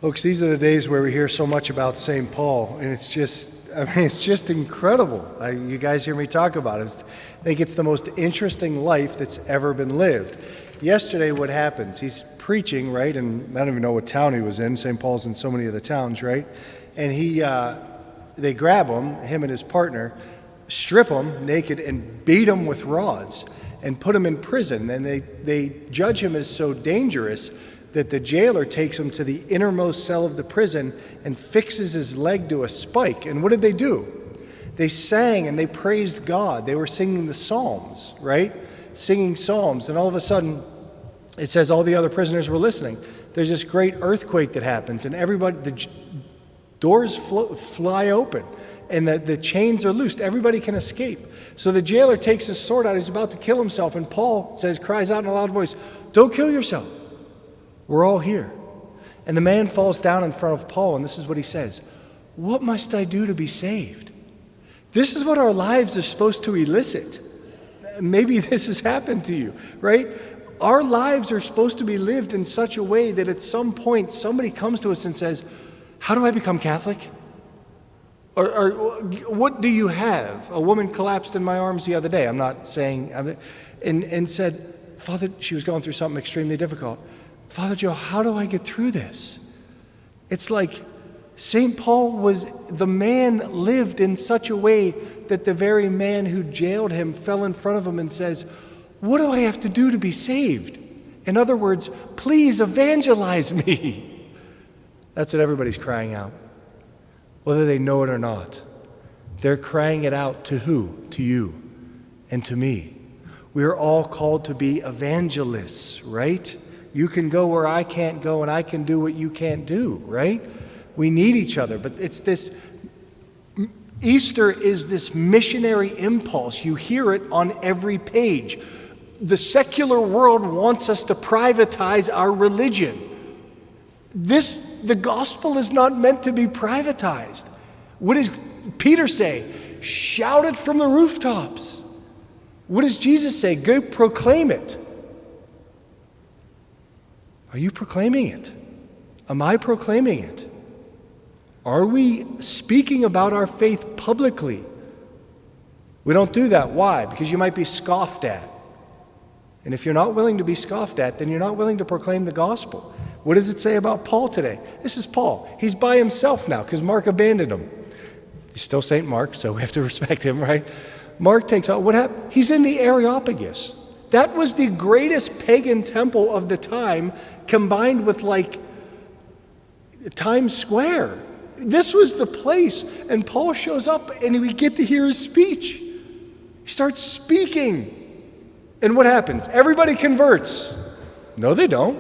Folks, these are the days where we hear so much about St. Paul, and it's just incredible. You guys hear me talk about it. I think it's the most interesting life that's ever been lived. Yesterday, what happens? He's preaching, right? And I don't even know what town he was in. St. Paul's in so many of the towns, right? And they grab him and his partner, strip him naked, and beat him with rods, and put him in prison. And they judge him as so dangerous that the jailer takes him to the innermost cell of the prison and fixes his leg to a spike. And what did they do? They sang and they praised God. They were singing the Psalms, right? Singing Psalms. And all of a sudden, it says all the other prisoners were listening. There's this great earthquake that happens, and the doors fly open, and the chains are loosed. Everybody can escape. So the jailer takes his sword out. He's about to kill himself. And Paul cries out in a loud voice, "Don't kill yourself. We're all here." And the man falls down in front of Paul, and this is what he says: "What must I do to be saved?" This is what our lives are supposed to elicit. Maybe this has happened to you, right? Our lives are supposed to be lived in such a way that at some point somebody comes to us and says, "How do I become Catholic?" Or "What do you have?" A woman collapsed in my arms the other day. I'm not saying, and said, "Father," she was going through something extremely difficult. "Father Joe, how do I get through this?" It's like St. Paul the man lived in such a way that the very man who jailed him fell in front of him and says, "What do I have to do to be saved?" In other words, "Please evangelize me." That's what everybody's crying out, whether they know it or not. They're crying it out to who? To you and to me. We are all called to be evangelists, right? You can go where I can't go, and I can do what you can't do, right? We need each other, but it's this, Easter is this missionary impulse. You hear it on every page. The secular world wants us to privatize our religion. The gospel is not meant to be privatized. What does Peter say? Shout it from the rooftops. What does Jesus say? Go proclaim it. Are you proclaiming it? Am I proclaiming it? Are we speaking about our faith publicly? We don't do that. Why? Because you might be scoffed at. And if you're not willing to be scoffed at, then you're not willing to proclaim the gospel. What does it say about Paul today? This is Paul. He's by himself now because Mark abandoned him. He's still St. Mark, so we have to respect him, right? Mark takes out. What happened? He's in the Areopagus. That was the greatest pagan temple of the time, combined with Times Square. This was the place, and Paul shows up, and we get to hear his speech. He starts speaking, and what happens? Everybody converts. No, they don't.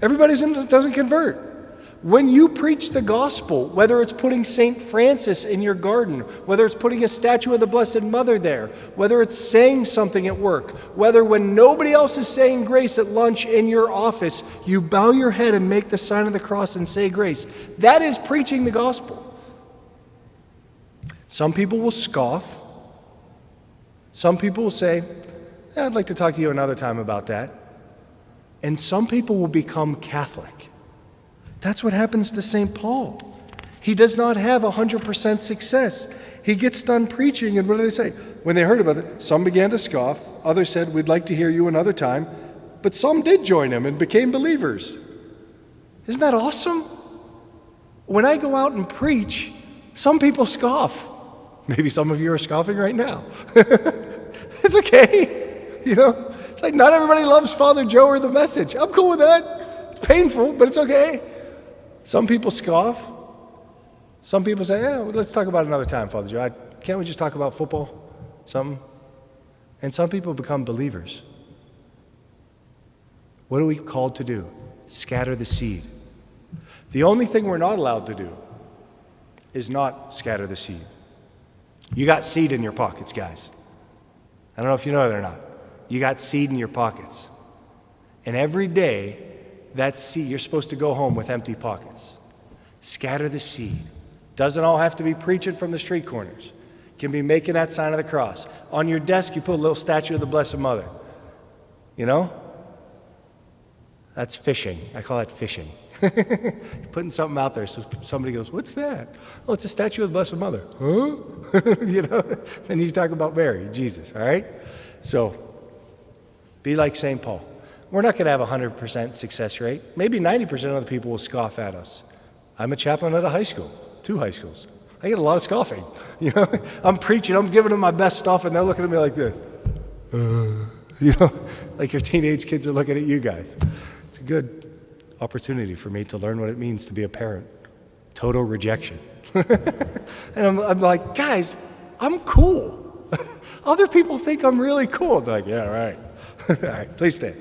Everybody doesn't convert. When you preach the gospel, whether it's putting St. Francis in your garden, whether it's putting a statue of the Blessed Mother there, whether it's saying something at work, whether when nobody else is saying grace at lunch in your office, you bow your head and make the sign of the cross and say grace, that is preaching the gospel. Some people will scoff. Some people will say, "I'd like to talk to you another time about that." And some people will become Catholic. That's what happens to St. Paul. He does not have 100% success. He gets done preaching, and what do they say? When they heard about it, some began to scoff. Others said, "We'd like to hear you another time." But some did join him and became believers. Isn't that awesome? When I go out and preach, some people scoff. Maybe some of you are scoffing right now. It's okay. It's like not everybody loves Father Joe or the message. I'm cool with that. It's painful, but it's okay. Some people scoff. Some people say, "Yeah, let's talk about it another time, Father Joe. Can't we just talk about football? Something?" And some people become believers. What are we called to do? Scatter the seed. The only thing we're not allowed to do is not scatter the seed. You got seed in your pockets, guys. I don't know if you know that or not. You got seed in your pockets. And every day, that seed, you're supposed to go home with empty pockets. Scatter the seed. Doesn't all have to be preaching from the street corners. Can be making that sign of the cross. On your desk, you put a little statue of the Blessed Mother. That's fishing. I call that fishing. You're putting something out there, so somebody goes, what's that? Oh, it's a statue of the Blessed Mother. Huh? Then you talk about Mary, Jesus, all right? So, be like St. Paul. We're not going to have a 100% success rate. Maybe 90% of the people will scoff at us. I'm a chaplain at a high school, 2 high schools. I get a lot of scoffing. I'm preaching, I'm giving them my best stuff, and they're looking at me like this. Like your teenage kids are looking at you guys. It's a good opportunity for me to learn what it means to be a parent. Total rejection. And I'm like, guys, I'm cool. Other people think I'm really cool. They're like, yeah, right. All right, please stand.